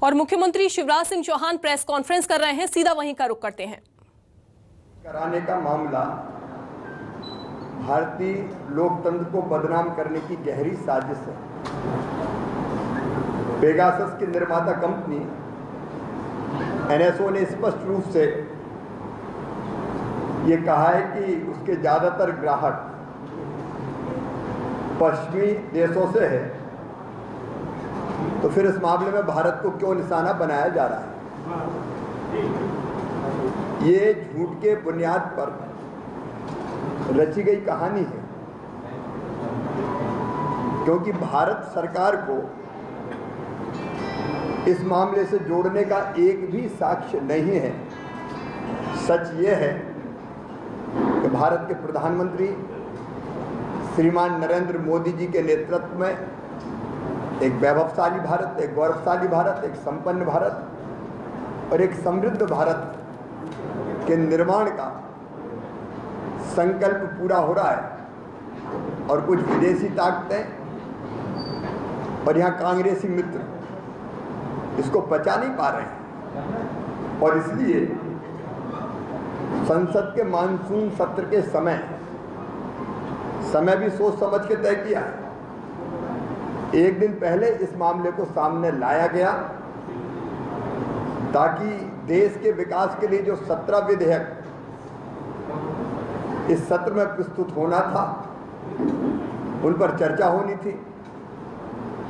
और मुख्यमंत्री Shivraj Singh Chauhan press conference कर रहे हैं, सीधा वहीं का रुख करते हैं। कराने का मामला भारतीय लोकतंत्र को बदनाम करने की गहरी साजिश है। पेगासस की निर्माता कंपनी एनएसओ ने स्पष्ट रूप से ये कहा है कि उसके ज़्यादातर ग्राहक पश्चिमी देशों से है, तो फिर इस मामले में भारत को क्यों निशाना बनाया जा रहा है? ये झूठ के बुनियाद पर रची गई कहानी है, क्योंकि भारत सरकार को इस मामले से जोड़ने का एक भी साक्ष्य नहीं है। सच ये है कि भारत के प्रधानमंत्री श्रीमान नरेंद्र मोदी जी के नेतृत्व में एक वैभवशाली भारत, एक गौरवशाली भारत, एक संपन्न भारत और एक समृद्ध भारत के निर्माण का संकल्प पूरा हो रहा है। और कुछ विदेशी ताकतें और यहाँ कांग्रेसी मित्र इसको पचा नहीं पा रहे हैं, और इसलिए संसद के मानसून सत्र के समय भी सोच समझ के तय किया है। एक दिन पहले इस मामले को सामने लाया गया ताकि देश के विकास के लिए जो 17 विधेयक इस सत्र में प्रस्तुत होना था, उन पर चर्चा होनी थी,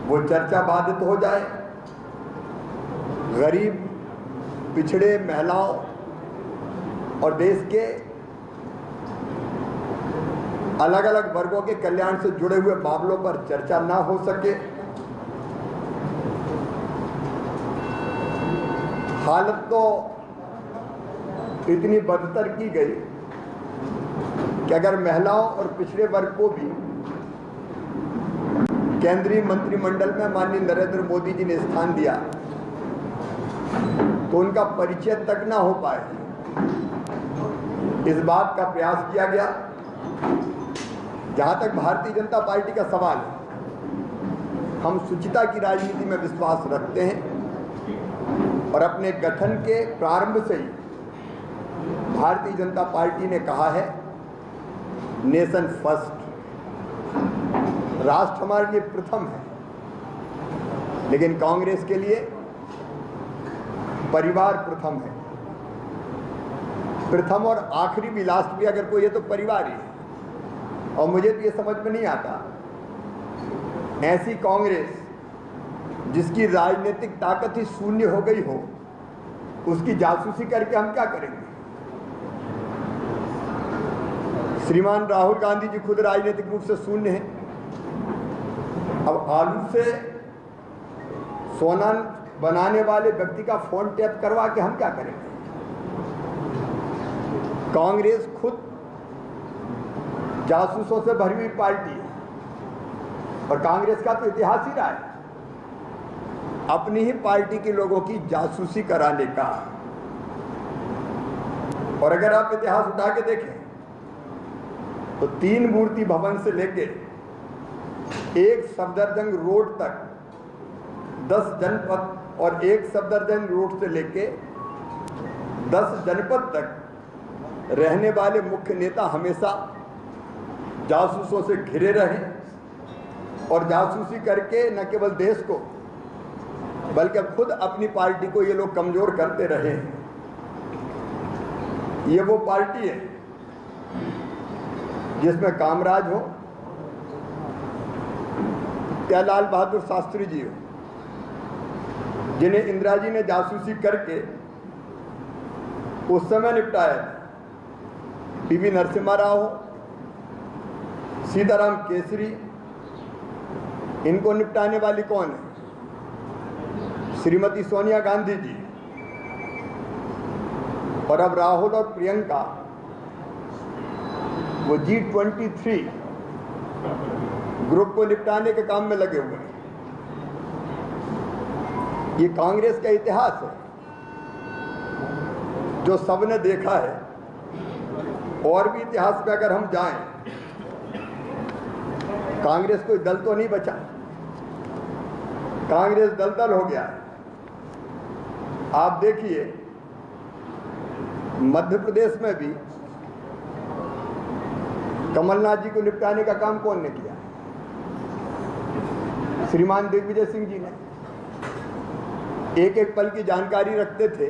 वो चर्चा बाधित हो जाए। गरीब, पिछड़े, महिलाओं और देश के अलग अलग वर्गों के कल्याण से जुड़े हुए मामलों पर चर्चा ना हो सके। हालत तो इतनी बदतर की गई कि अगर महिलाओं और पिछड़े वर्ग को भी केंद्रीय मंत्रिमंडल में माननीय नरेंद्र मोदी जी ने स्थान दिया तो उनका परिचय तक ना हो पाए। इस बात का प्रयास किया गया। जहां तक भारतीय जनता पार्टी का सवाल है, हम शुचिता की राजनीति में विश्वास रखते हैं और अपने गठन के प्रारंभ से ही भारतीय जनता पार्टी ने कहा है नेशन फर्स्ट, राष्ट्र हमारे लिए प्रथम है। लेकिन कांग्रेस के लिए परिवार प्रथम है। प्रथम और आखिरी भी, लास्ट भी अगर कोई है तो परिवार ही है। और मुझे तो ये समझ में नहीं आता, ऐसी कांग्रेस जिसकी राजनीतिक ताकत ही शून्य हो गई हो, उसकी जासूसी करके हम क्या करेंगे? श्रीमान राहुल गांधी जी खुद राजनीतिक रूप से शून्य हैं। अब आलू से सोना बनाने वाले व्यक्ति का फोन टैप करवा के हम क्या करेंगे? कांग्रेस खुद जासूसों से भरी हुई पार्टी है और कांग्रेस का तो इतिहास ही रहा है अपनी ही पार्टी के लोगों की जासूसी कराने का। और अगर आप इतिहास उठा के देखें तो 3 मूर्ति भवन से लेके एक सफदरजंग रोड तक 10 जनपद और एक सफदरजंग रोड से लेके 10 जनपद तक रहने वाले मुख्य नेता हमेशा जासूसों से घिरे रहे और जासूसी करके न केवल देश को बल्कि खुद अपनी पार्टी को ये लोग कमजोर करते रहे। ये वो पार्टी है जिसमें कामराज हो या लाल बहादुर शास्त्री जी हो, जिन्हें इंदिरा जी ने जासूसी करके उस समय निपटाया। पीवी नरसिम्हा राव हो, सीताराम केसरी, इनको निपटाने वाली कौन है? श्रीमती सोनिया गांधी जी। और अब राहुल और प्रियंका वो G23 ग्रुप को निपटाने के काम में लगे हुए हैं। ये कांग्रेस का इतिहास है जो सबने देखा है। और भी इतिहास में अगर हम जाएं, कांग्रेस कोई दल तो नहीं बचा, कांग्रेस दलदल हो गया है। आप देखिए मध्य प्रदेश में भी कमलनाथ जी को निपटाने का काम कौन ने किया? श्रीमान दिग्विजय सिंह जी ने। एक एक पल की जानकारी रखते थे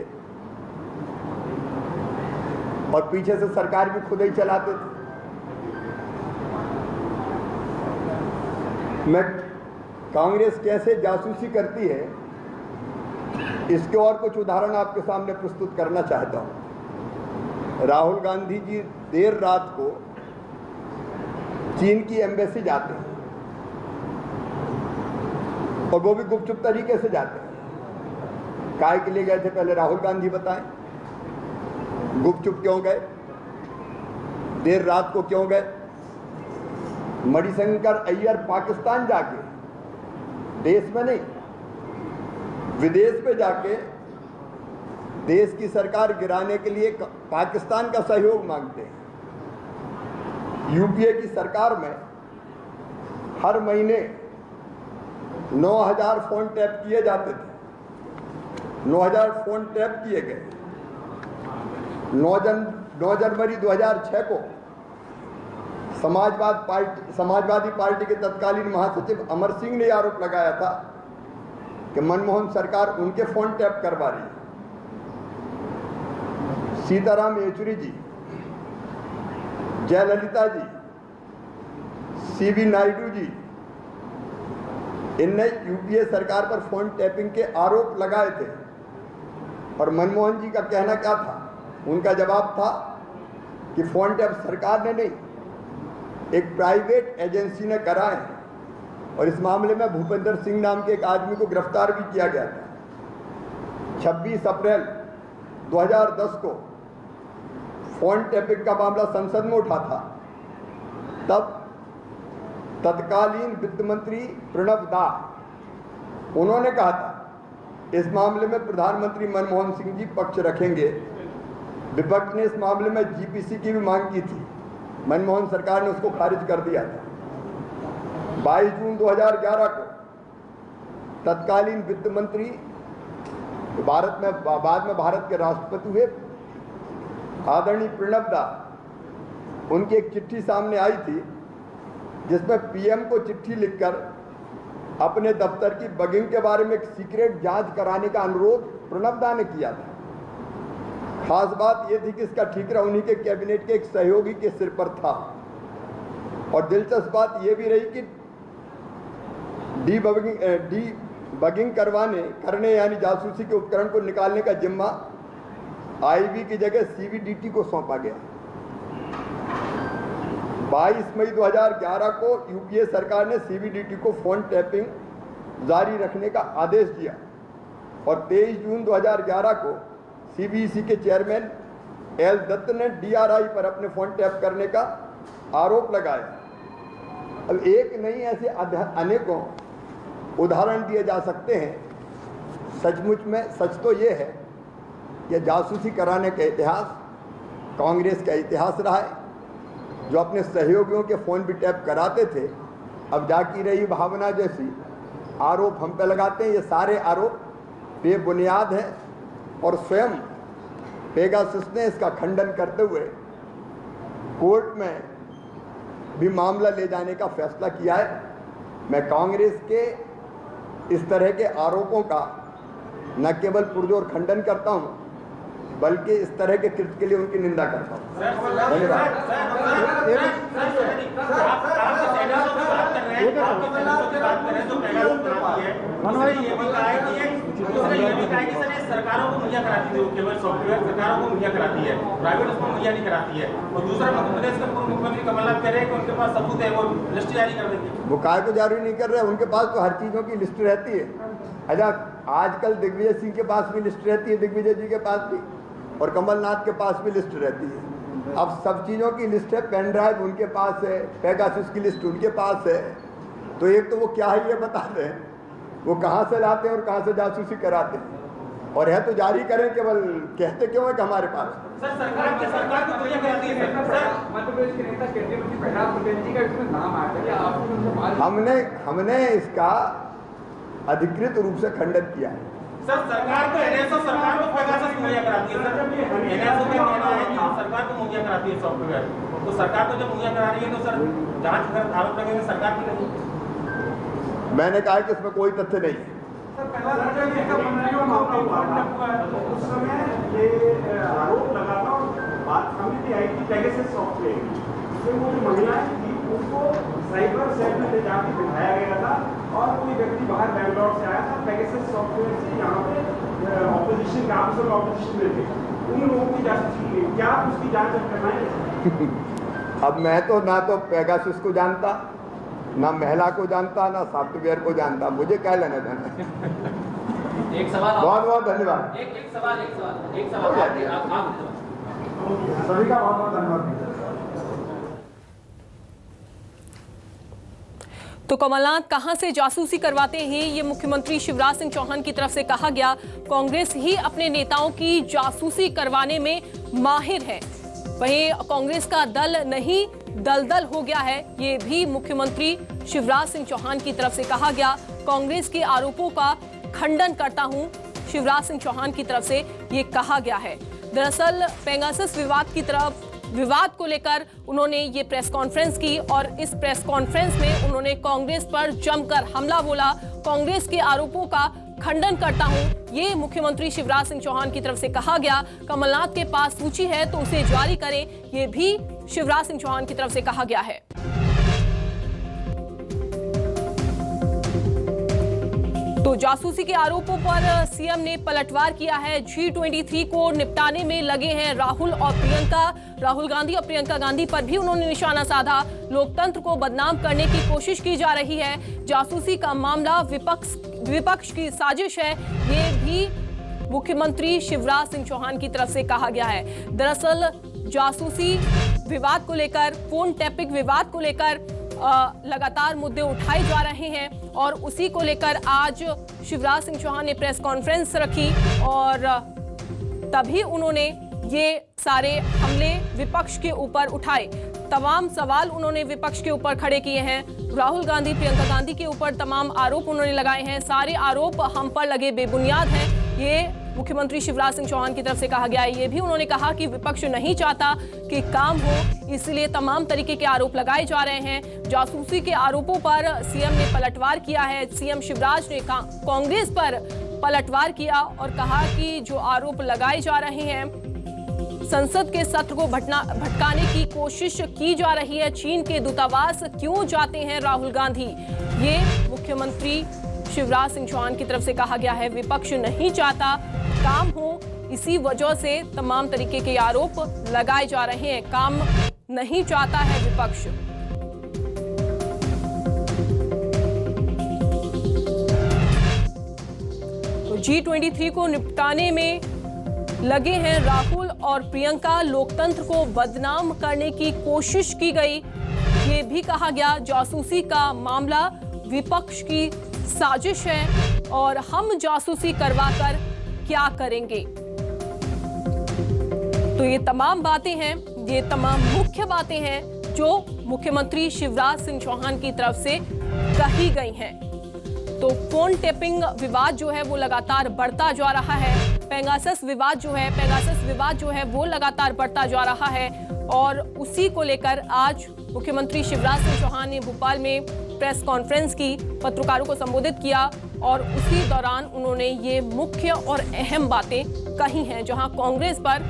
और पीछे से सरकार भी खुद ही चलाते थे। मैं कांग्रेस कैसे जासूसी करती है इसके और कुछ उदाहरण आपके सामने प्रस्तुत करना चाहता हूं। राहुल गांधी जी देर रात को चीन की एम्बेसी जाते हैं और वो भी गुपचुप तरीके से जाते हैं। काय के लिए गए थे पहले राहुल गांधी बताएं? गुपचुप क्यों गए? देर रात को क्यों गए? मणिशंकर अय्यर पाकिस्तान जाके, देश में नहीं विदेश में जाके देश की सरकार गिराने के लिए पाकिस्तान का सहयोग मांगते हैं। यूपीए की सरकार में हर महीने 9000 फोन टैप किए जाते थे। 9000 फोन टैप किए गए। 9 जनवरी 2006 को समाजवादी पार्टी के तत्कालीन महासचिव अमर सिंह ने आरोप लगाया था कि मनमोहन सरकार उनके फोन टैप करवा रही है। सीताराम येचुरी जी, जयललिता जी, सीवी नायडू जी, इनने यूपीए सरकार पर फोन टैपिंग के आरोप लगाए थे और मनमोहन जी का कहना क्या था? उनका जवाब था कि फोन टैप सरकार ने नहीं, एक प्राइवेट एजेंसी ने कराए और इस मामले में भूपेंद्र सिंह नाम के एक आदमी को गिरफ्तार भी किया गया था। 26 अप्रैल 2010 को फोन टैपिंग का मामला संसद में उठा था। तब तत्कालीन वित्त मंत्री प्रणब दा, उन्होंने कहा था इस मामले में प्रधानमंत्री मनमोहन सिंह जी पक्ष रखेंगे। विपक्ष ने इस मामले में जीपीसी की भी मांग की थी। मनमोहन सरकार ने उसको खारिज कर दिया था। 22 जून 2011 को तत्कालीन वित्त मंत्री बाद में भारत के राष्ट्रपति हुए आदरणीय प्रणब दा, उनकी एक चिट्ठी सामने आई थी जिसमें पीएम को चिट्ठी लिखकर अपने दफ्तर की बगिंग के बारे में एक सीक्रेट जांच कराने का अनुरोध प्रणब दा ने किया था। खास बात यह थी कि इसका ठीकरा उन्हीं के कैबिनेट के एक सहयोगी के सिर पर था। और दिलचस्प बात यह भी रही कि डीबगिंग करने यानी जासूसी के उपकरण को निकालने का जिम्मा आईबी की जगह सीबीडीटी को सौंपा गया। 22 मई 2011 को यूपीए सरकार ने सीबीडीटी को फोन टैपिंग जारी रखने का आदेश दिया और 23 जून 2011 को सीबीसी के चेयरमैन एल दत्त ने डीआरआई पर अपने फोन टैप करने का आरोप लगाया। अब एक नहीं, ऐसे अनेकों उदाहरण दिए जा सकते हैं। सचमुच में सच तो ये है कि जासूसी कराने का इतिहास कांग्रेस का इतिहास रहा है। जो अपने सहयोगियों के फ़ोन भी टैप कराते थे, अब जाकी रही भावना जैसी आरोप हम पे लगाते हैं। ये सारे आरोप बेबुनियाद है और स्वयं पेगासस ने इसका खंडन करते हुए कोर्ट में भी मामला ले जाने का फैसला किया है। मैं कांग्रेस के इस तरह के आरोपों का न केवल पुरजोर खंडन करता हूं, बल्कि इस तरह के कृत्य के लिए उनकी निंदा करता हूं। सरकारों को मुहैया कराती है, केवल सॉफ्टवेयर सरकारों को मुहैया कराती है, प्राइवेट उसको मुहैया नहीं कराती है। और दूसरा मध्य प्रदेश के पूर्व मुख्यमंत्री कमलनाथ कह रहे हैं कि उनके पास सबूत है, वो लिस्ट जारी कर देंगे। वो काय को जारी नहीं कर रहे, उनके पास तो हर चीज़ों की लिस्ट रहती है। अच्छा, आजकल दिग्विजय सिंह के पास भी लिस्ट रहती है, दिग्विजय जी के पास भी, और कमलनाथ के पास भी लिस्ट रहती है। अब सब चीज़ों की लिस्ट है, पेन ड्राइव उनके पास है, पेगासस की लिस्ट उनके पास है। तो एक तो वो क्या है ये बता दें, वो कहाँ से लाते हैं और कहाँ से जासूसी कराते हैं, और है तो जारी करें, केवल कहते क्यों है कि हमारे पास। सर सरकार को मुहैया कराती है। मध्य प्रदेश के नेता केंद्रीय मंत्री प्रहलाद पटेल जी का इसमें नाम आया है। हमने इसका अधिकृत रूप से खंडन किया है। सर सरकार को एनएसओ सरकार को पेगासस मुहैया कराती है। सर एनएसओ का कहना है कि सरकार को मुहैया कराती है सॉफ्टवेयर, तो सरकार को जब मुहैया करा रही है तो सर जांच कर आरोप लगेंगे सरकार की नहीं। मैंने कहा कि इसमें कोई तथ्य नहीं है। सर पहला उस समय ये आरोप लगा था और बात सामने आई थी पेगासस सॉफ्टवेयर की, वो जो महिलाएं थी उनको साइबर सेल में ले जाकर दिखाया गया था और कोई व्यक्ति बाहर बैंगलोर से आया था पेगासस सॉफ्टवेयर से यहाँ पे ऑपोजिशन के ऑफिसर ऑपोजिशन में थे, उन लोगों की जांच की, क्या उसकी जांच अब करना है? अब मैं तो ना तो पेगासस को जानता, ना महिला को जानता, ना सॉफ्टवेयर को जानता, मुझे क्या लेना देना। एक सवाल बहुत बहुत धन्यवाद। एक सवाल आप सभी का बहुत बहुत धन्यवाद। तो कमलनाथ कहां से जासूसी करवाते हैं, ये मुख्यमंत्री शिवराज सिंह चौहान की तरफ से कहा गया। कांग्रेस ही अपने नेताओं की जासूसी करवाने में माहिर है, वहीं कांग्रेस का दल नहीं दलदल हो गया है, ये भी मुख्यमंत्री शिवराज सिंह चौहान की तरफ से कहा गया। कांग्रेस के आरोपों का खंडन करता हूं, शिवराज सिंह चौहान की तरफ से ये कहा गया है। दरअसल पेगासस विवाद को लेकर उन्होंने ये प्रेस कॉन्फ्रेंस की और इस प्रेस कॉन्फ्रेंस में उन्होंने कांग्रेस पर जमकर हमला बोला। कांग्रेस के आरोपों का खंडन करता हूं, ये मुख्यमंत्री शिवराज सिंह चौहान की तरफ से कहा गया। कमलनाथ के पास सूची है तो उसे जारी करें, ये भी शिवराज सिंह चौहान की तरफ से कहा गया है। तो जासूसी के आरोपों पर सीएम ने पलटवार किया है। G23 को निपटाने में लगे हैं राहुल गांधी और प्रियंका गांधी पर भी उन्होंने निशाना साधा। लोकतंत्र को बदनाम करने की कोशिश की जा रही है। जासूसी का मामला विपक्ष की साजिश है, ये भी मुख्यमंत्री शिवराज सिंह चौहान की तरफ से कहा गया है। दरअसल जासूसी विवाद को लेकर, फोन टैपिंग विवाद को लेकर लगातार मुद्दे उठाए जा रहे हैं और उसी को लेकर आज शिवराज सिंह चौहान ने प्रेस कॉन्फ्रेंस रखी और तभी उन्होंने ये सारे हमले विपक्ष के ऊपर उठाए। तमाम सवाल उन्होंने विपक्ष के ऊपर खड़े किए हैं। राहुल गांधी, प्रियंका गांधी के ऊपर तमाम आरोप उन्होंने लगाए हैं। सारे आरोप हम पर लगे बेबुनियाद हैं, ये मुख्यमंत्री शिवराज सिंह चौहान की तरफ से कहा गया है। ये भी उन्होंने कहा कि विपक्ष नहीं चाहता कि काम हो, इसलिए तमाम तरीके के आरोप लगाए जा रहे हैं। जासूसी के आरोपों पर सीएम ने पलटवार किया है। सीएम शिवराज ने कांग्रेस पर पलटवार किया और कहा कि जो आरोप लगाए जा रहे हैं, संसद के सत्र को भटकाने की कोशिश की जा रही है। चीन के दूतावास क्यों जाते हैं राहुल गांधी, ये मुख्यमंत्री शिवराज सिंह चौहान की तरफ से कहा गया है। विपक्ष नहीं चाहता काम हो, इसी वजह से तमाम तरीके के आरोप लगाए जा रहे हैं। काम नहीं चाहता है विपक्ष। तो G23 को निपटाने में लगे हैं राहुल और प्रियंका। लोकतंत्र को बदनाम करने की कोशिश की गई, ये भी कहा गया। जासूसी का मामला विपक्ष की साजिश है और हम जासूसी करवाकर क्या करेंगे। तो ये तमाम बातें हैं, ये तमाम मुख्य बातें हैं जो मुख्यमंत्री शिवराज सिंह चौहान की तरफ से कही गई हैं। तो फोन टैपिंग विवाद जो है वो लगातार बढ़ता जा रहा है। पेगासस विवाद जो है वो लगातार बढ़ता जा रहा है और उसी को लेकर आज मुख्यमंत्री शिवराज सिंह चौहान ने भोपाल में प्रेस कॉन्फ्रेंस की, पत्रकारों को संबोधित किया और उसी दौरान उन्होंने ये मुख्य और अहम बातें कही हैं, जहां कांग्रेस पर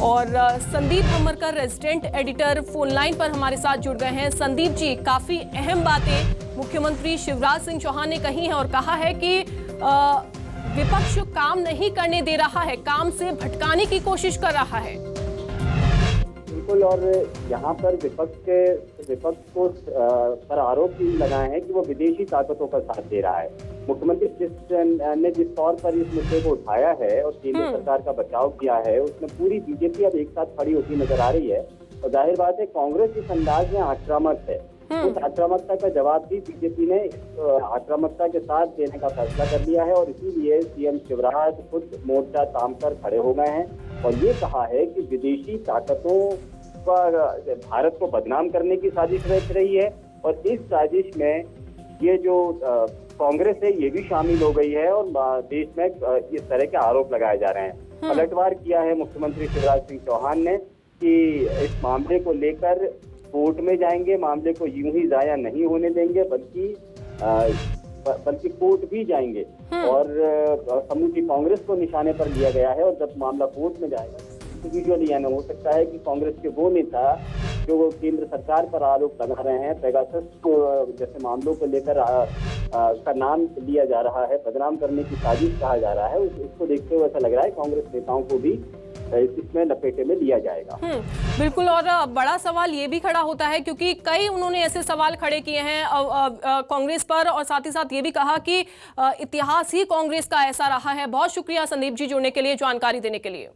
और Sandeep Bhamarkar resident editor phone line पर हमारे साथ जुड़ गए हैं। संदीप जी, काफी अहम बातें मुख्यमंत्री शिवराज सिंह चौहान ने कही हैं और कहा है कि विपक्ष काम नहीं करने दे रहा है, काम से भटकाने की कोशिश कर रहा है। बिल्कुल, और यहाँ पर विपक्ष को पर आरोप भी लगाए हैं कि वो विदेशी ताकतों का साथ दे रहा है। मुख्यमंत्री ने जिस तौर पर इस मुद्दे को उठाया है और केंद्र सरकार का बचाव किया है, उसमें पूरी बीजेपी अब एक साथ खड़ी होती नजर आ रही है और जाहिर बात है कांग्रेस इस अंदाज में आक्रामक है। उस आक्रामकता का जवाब भी बीजेपी ने आक्रामकता के साथ देने का फैसला कर लिया है और इसीलिए सीएम शिवराज खुद मोर्चा थाम कर खड़े हो गए हैं और ये कहा है कि विदेशी ताकतों पर भारत को बदनाम करने की साजिश रच रही है और इस साजिश में ये जो कांग्रेस है ये भी शामिल हो गई है और देश में इस तरह के आरोप लगाए जा रहे हैं। पलटवार किया है मुख्यमंत्री शिवराज सिंह चौहान ने कि इस मामले को लेकर कोर्ट में जाएंगे, मामले को यूं ही जाया नहीं होने देंगे, बल्कि कोर्ट भी जाएंगे और समूची कांग्रेस को निशाने पर लिया गया है। और जब मामला कोर्ट में जाएगा तो यूजुअली यानी हो सकता है कि कांग्रेस के वो नेता जो केंद्र सरकार पर आरोप लगा रहे हैं, पेगासस को जैसे मामलों को लेकर का नाम लिया जा रहा है, बदनाम करने की साजिश कहा जा रहा है, उसको देखते हुए ऐसा लग रहा है कांग्रेस नेताओं को भी इसमें लपेटे में लिया जाएगा। बिल्कुल। और बड़ा सवाल ये भी खड़ा होता है क्योंकि कई उन्होंने ऐसे सवाल खड़े किए हैं कांग्रेस पर और साथ ही साथ ये भी कहा कि इतिहास ही कांग्रेस का ऐसा रहा है। बहुत शुक्रिया संदीप जी जुड़ने के लिए, जानकारी देने के लिए।